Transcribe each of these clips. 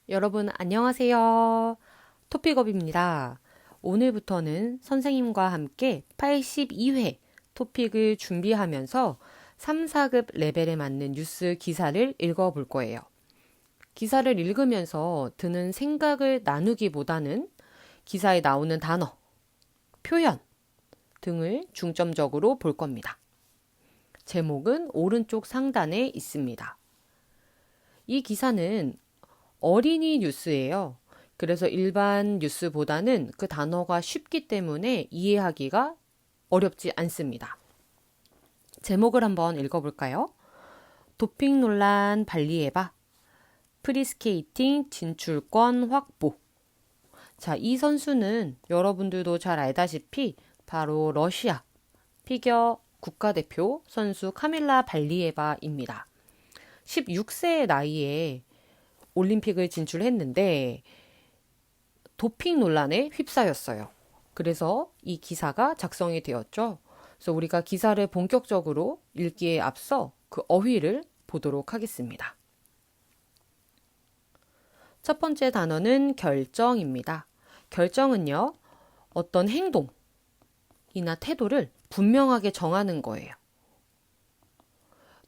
여러분 안녕하세요. 토픽업입니다. 오늘부터는 선생님과 함께 82회 토픽을 준비하면서 3, 4급 레벨에 맞는 뉴스 기사를 읽어볼 거예요. 기사를 읽으면서 드는 생각을 나누기보다는 기사에 나오는 단어, 표현 등을 중점적으로 볼 겁니다. 제목은 오른쪽 상단에 있습니다. 이 기사는 어린이 뉴스예요. 그래서 일반 뉴스보다는 그 단어가 쉽기 때문에 이해하기가 어렵지 않습니다. 제목을 한번 읽어볼까요? 도핑 논란 발리에바, 프리스케이팅 진출권 확보. 자, 이 선수는 여러분들도 잘 알다시피 바로 러시아 피겨 국가대표 선수 카밀라 발리에바입니다. 16세의 나이에 올림픽을 진출했는데 도핑 논란에 휩싸였어요. 그래서 이 기사가 작성이 되었죠. 그래서 우리가 기사를 본격적으로 읽기에 앞서 그 어휘를 보도록 하겠습니다. 첫 번째 단어는 결정입니다. 결정은요, 어떤 행동이나 태도를 분명하게 정하는 거예요.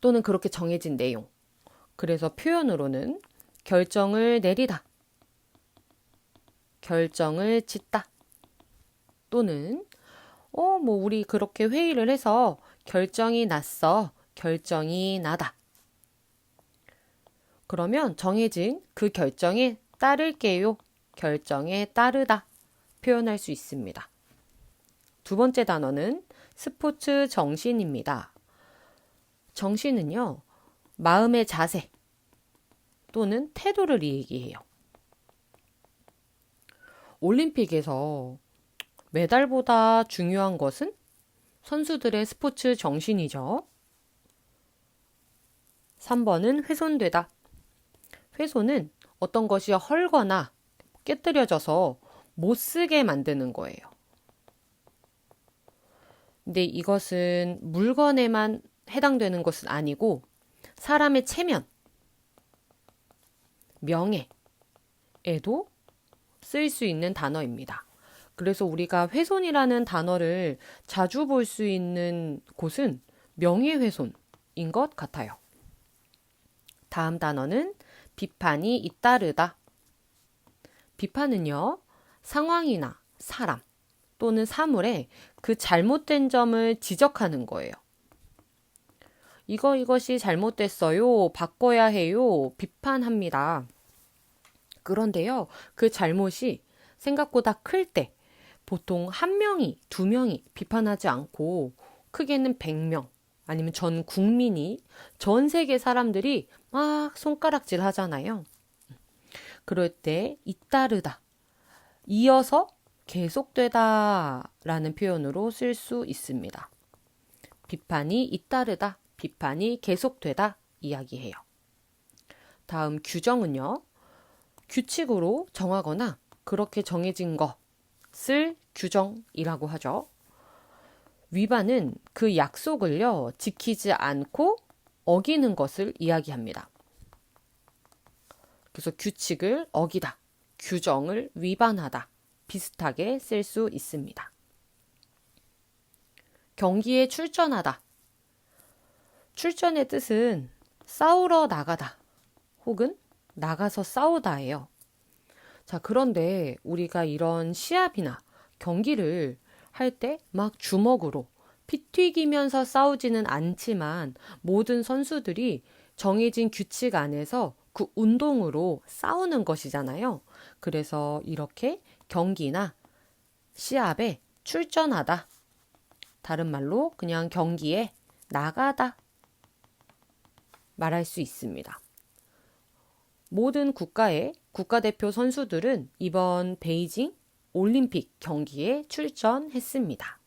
또는 그렇게 정해진 내용. 그래서 표현으로는 결정을 내리다, 결정을 짓다, 또는 우리 그렇게 회의를 해서 결정이 났어, 결정이 나다. 그러면 정해진 그 결정에 따를게요, 결정에 따르다 표현할 수 있습니다. 두 번째 단어는 스포츠 정신입니다. 정신은요, 마음의 자세 또는 태도를 얘기해요. 올림픽에서 메달보다 중요한 것은 선수들의 스포츠 정신이죠. 3번은 훼손되다. 훼손은 어떤 것이 헐거나 깨뜨려져서 못 쓰게 만드는 거예요. 근데 이것은 물건에만 해당되는 것은 아니고 사람의 체면, 명예에도 쓸 수 있는 단어입니다. 그래서 우리가 훼손이라는 단어를 자주 볼 수 있는 곳은 명예훼손인 것 같아요. 다음 단어는 비판이 잇따르다. 비판은요, 상황이나 사람 또는 사물에 그 잘못된 점을 지적하는 거예요. 이것이 잘못됐어요. 바꿔야 해요. 비판합니다. 그런데요, 그 잘못이 생각보다 클 때 보통 한 명이, 두 명이 비판하지 않고 크게는 100명 아니면 전 국민이, 전 세계 사람들이 막 손가락질 하잖아요. 그럴 때 잇따르다, 이어서 계속되다 라는 표현으로 쓸 수 있습니다. 비판이 잇따르다, 비판이 계속되다 이야기해요. 다음 규정은요, 규칙으로 정하거나 그렇게 정해진 것을 규정이라고 하죠. 위반은 그 약속을요, 지키지 않고 어기는 것을 이야기합니다. 그래서 규칙을 어기다, 규정을 위반하다 비슷하게 쓸 수 있습니다. 경기에 출전하다. 출전의 뜻은 싸우러 나가다 혹은 나가서 싸우다예요. 자, 그런데 우리가 이런 시합이나 경기를 할 때 막 주먹으로 피 튀기면서 싸우지는 않지만 모든 선수들이 정해진 규칙 안에서 그 운동으로 싸우는 것이잖아요. 그래서 이렇게 경기나 시합에 출전하다. 다른 말로 그냥 경기에 나가다 말할 수 있습니다. 모든 국가의 국가대표 선수들은 이번 베이징 올림픽 경기에 출전했습니다.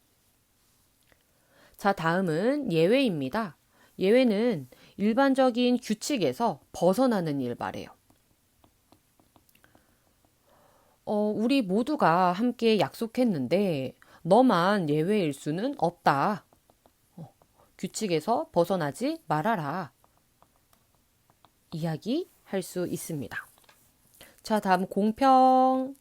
자, 다음은 예외입니다. 예외는 일반적인 규칙에서 벗어나는 일 말이에요. 우리 모두가 함께 약속했는데 너만 예외일 수는 없다. 규칙에서 벗어나지 말아라. 이야기할 수 있습니다. 자, 다음 공평.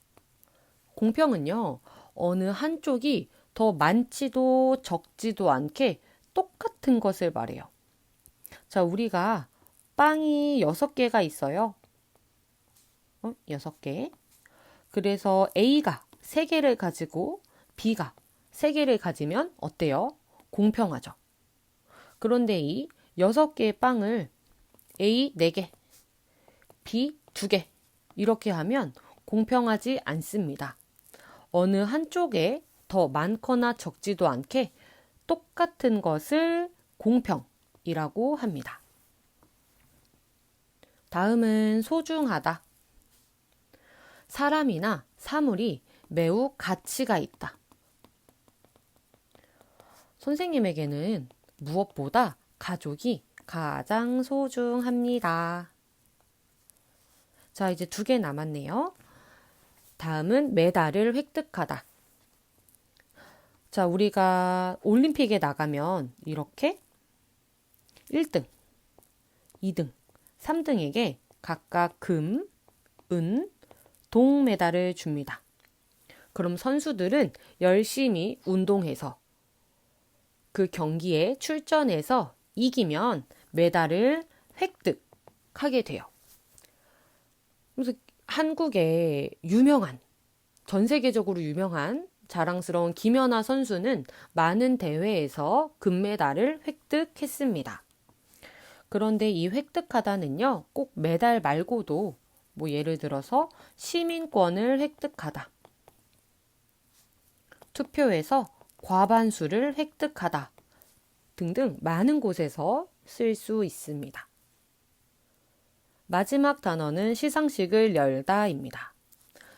공평은요, 어느 한쪽이 더 많지도 적지도 않게 똑같은 것을 말해요. 자, 우리가 빵이 6개가 있어요. 6개. 그래서 A가 3개를 가지고 B가 3개를 가지면 어때요? 공평하죠. 그런데 이 6개의 빵을 A 4개, B 2개 이렇게 하면 공평하지 않습니다. 어느 한쪽에 더 많거나 적지도 않게 똑같은 것을 공평이라고 합니다. 다음은 소중하다. 사람이나 사물이 매우 가치가 있다. 선생님에게는 무엇보다 가족이 가장 소중합니다. 자, 이제 2개 남았네요. 다음은 메달을 획득하다. 자, 우리가 올림픽에 나가면 이렇게 1등, 2등, 3등에게 각각 금, 은, 동 메달을 줍니다. 그럼 선수들은 열심히 운동해서 그 경기에 출전해서 이기면 메달을 획득하게 돼요. 그래서 한국의 유명한, 전 세계적으로 유명한 자랑스러운 김연아 선수는 많은 대회에서 금메달을 획득했습니다. 그런데 이 획득하다는요, 꼭 메달 말고도 뭐 예를 들어서 시민권을 획득하다, 투표에서 과반수를 획득하다 등등 많은 곳에서 쓸 수 있습니다. 마지막 단어는 시상식을 열다입니다.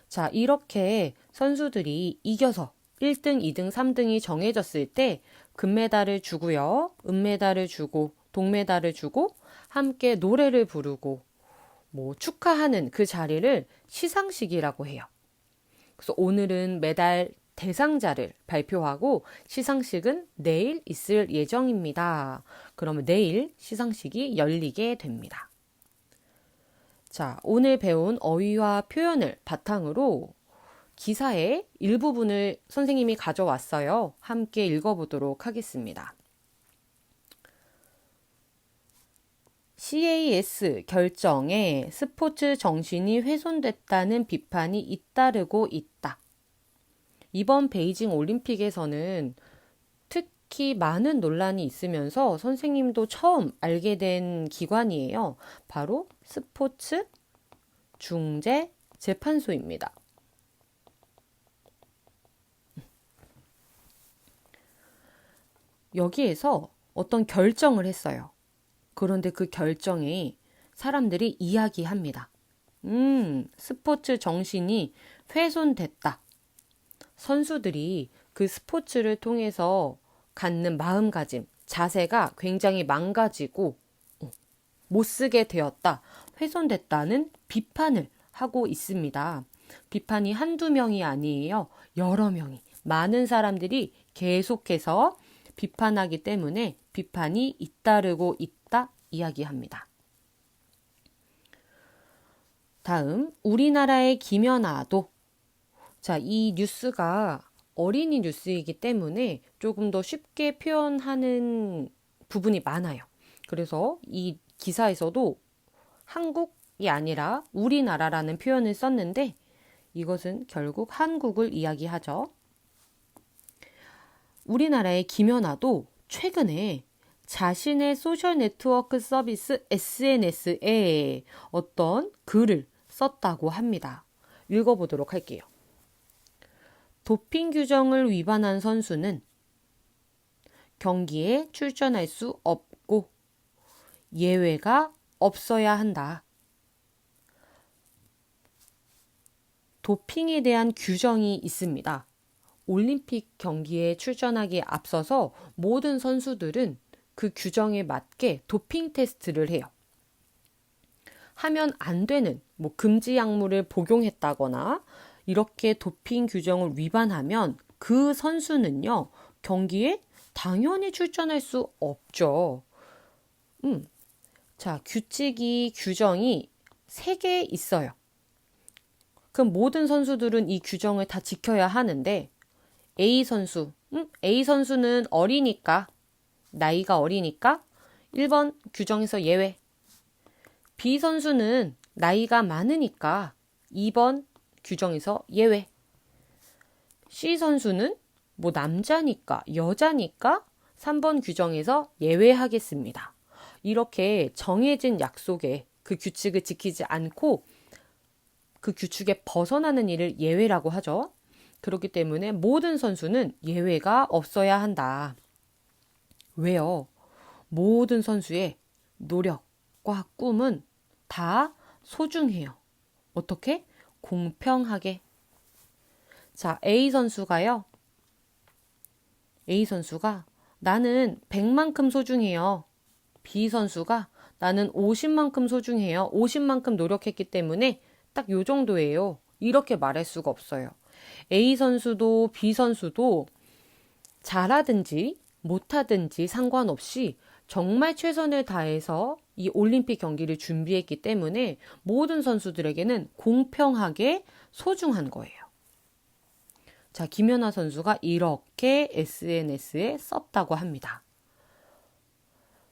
자, 이렇게 선수들이 이겨서 1등, 2등, 3등이 정해졌을 때 금메달을 주고요, 은메달을 주고, 동메달을 주고 함께 노래를 부르고 뭐 축하하는 그 자리를 시상식이라고 해요. 그래서 오늘은 메달 대상자를 발표하고 시상식은 내일 있을 예정입니다. 그러면 내일 시상식이 열리게 됩니다. 자, 오늘 배운 어휘와 표현을 바탕으로 기사의 일부분을 선생님이 가져왔어요. 함께 읽어보도록 하겠습니다. CAS 결정에 스포츠 정신이 훼손됐다는 비판이 잇따르고 있다. 이번 베이징 올림픽에서는 특히 많은 논란이 있으면서 선생님도 처음 알게 된 기관이에요. 바로 스포츠 중재 재판소입니다. 여기에서 어떤 결정을 했어요. 그런데 그 결정에 사람들이 이야기합니다. 스포츠 정신이 훼손됐다. 선수들이 그 스포츠를 통해서 갖는 마음가짐, 자세가 굉장히 망가지고 못 쓰게 되었다, 훼손됐다는 비판을 하고 있습니다. 비판이 한두 명이 아니에요. 여러 명이, 많은 사람들이 계속해서 비판하기 때문에 비판이 잇따르고 있다 이야기합니다. 다음, 우리나라의 김연아도. 자, 이 뉴스가 어린이 뉴스이기 때문에 조금 더 쉽게 표현하는 부분이 많아요. 그래서 이 기사에서도 한국이 아니라 우리나라라는 표현을 썼는데 이것은 결국 한국을 이야기하죠. 우리나라의 김연아도 최근에 자신의 소셜 네트워크 서비스 SNS에 어떤 글을 썼다고 합니다. 읽어보도록 할게요. 도핑 규정을 위반한 선수는 경기에 출전할 수 없고 예외가 없어야 한다. 도핑에 대한 규정이 있습니다. 올림픽 경기에 출전하기에 앞서서 모든 선수들은 그 규정에 맞게 도핑 테스트를 해요. 하면 안 되는 금지 약물을 복용했다거나 이렇게 도핑 규정을 위반하면 그 선수는요, 경기에 당연히 출전할 수 없죠. 자, 규정이 3개 있어요. 그럼 모든 선수들은 이 규정을 다 지켜야 하는데 A 선수, A 선수는 어리니까, 나이가 어리니까 1번 규정에서 예외. B 선수는 나이가 많으니까 2번 규정에서 예외. C 선수는 뭐 남자니까, 여자니까 3번 규정에서 예외하겠습니다. 이렇게 정해진 약속에 그 규칙을 지키지 않고 그 규칙에 벗어나는 일을 예외라고 하죠. 그렇기 때문에 모든 선수는 예외가 없어야 한다. 왜요? 모든 선수의 노력과 꿈은 다 소중해요. 어떻게? 공평하게. 자, A 선수가요. A 선수가 나는 100만큼 소중해요. B 선수가 나는 50만큼 소중해요. 50만큼 노력했기 때문에 딱 요 정도예요. 이렇게 말할 수가 없어요. A 선수도 B 선수도 잘하든지 못하든지 상관없이 정말 최선을 다해서 이 올림픽 경기를 준비했기 때문에 모든 선수들에게는 공평하게 소중한 거예요. 자, 김연아 선수가 이렇게 SNS에 썼다고 합니다.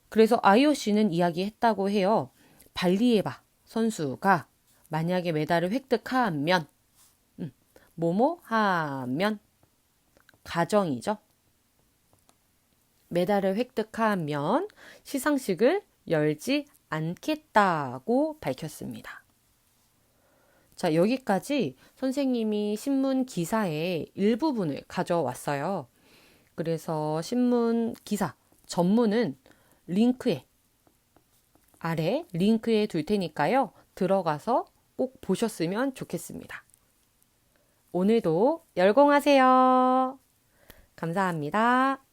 그래서 IOC는 이야기했다고 해요. 발리에바 선수가 만약에 메달을 획득하면, 뭐뭐 하면, 가정이죠. 메달을 획득하면 시상식을 열지 않겠다고 밝혔습니다. 자, 여기까지 선생님이 신문 기사의 일부분을 가져왔어요. 그래서 신문 기사 전문은 아래 링크에 둘 테니까요. 들어가서 꼭 보셨으면 좋겠습니다. 오늘도 열공하세요. 감사합니다.